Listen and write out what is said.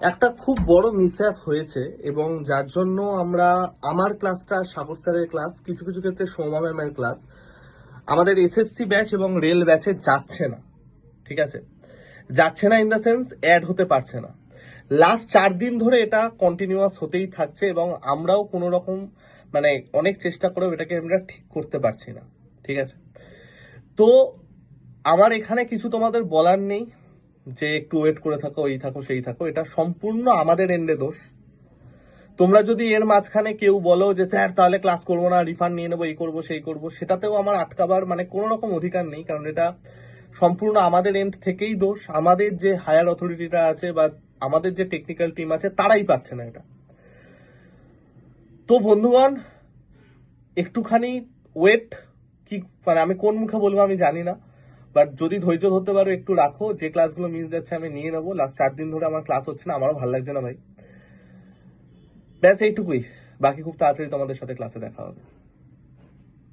একটা খুব বড় মিসঅ্যাপ হয়েছে এবং যার জন্য আমার ক্লাসটা, সাগর স্যারের ক্লাস, কিছু কিছু ক্ষেত্রে সৌমা ম্যামের ক্লাস আমাদের এসএসসি ব্যাচ এবং রেল ব্যাচে যাচ্ছে না। ঠিক আছে, যাচ্ছে না ইন দ্য সেন্স অ্যাড হতে পারছে না। লাস্ট 4 দিন ধরে এটা কন্টিনিউয়াস হতেই থাকছে এবং আমরাও কোনো রকম মানে অনেক চেষ্টা করেও এটাকে আমরা ঠিক করতে পারছি না। ঠিক আছে, তো আমার এখানে কিছু তোমাদের বলার নেই যে একটু ওয়েট করে থাকো, এই থাকো সেই থাকো, এটা সম্পূর্ণ আমাদের এন্ডে দোষ। তোমরা যদি এর মাঝখানে কেউ বলো যে স্যার তাহলে ক্লাস করবো না, রিফান্ড নিয়ে নেবো, এই করবো সেই করবো, সেটাতেও আমার আটকাবার মানে কোনো রকম অধিকার নেই, কারণ এটা সম্পূর্ণ আমাদের এন্ড থেকেই দোষ। আমাদের যে হায়ার অথরিটিটা আছে বা আমাদের যে টেকনিক্যাল টিম আছে তারাই পারছে না এটা। তো বন্ধুগণ, একটুখানি ওয়েট, কি মানে আমি কোন মুখে বলবো আমি জানি না, বাট যদি ধৈর্য ধরতে পারো একটু রাখো। যে ক্লাসগুলো মিস যাচ্ছে আমি নিয়ে নেবো। লাস্ট 4 দিন ধরে আমার ক্লাস হচ্ছে না, আমারও ভালো লাগছে না ভাই। ব্যাস এইটুকুই, বাকি খুব তাড়াতাড়ি তোমাদের সাথে ক্লাসে দেখা হবে।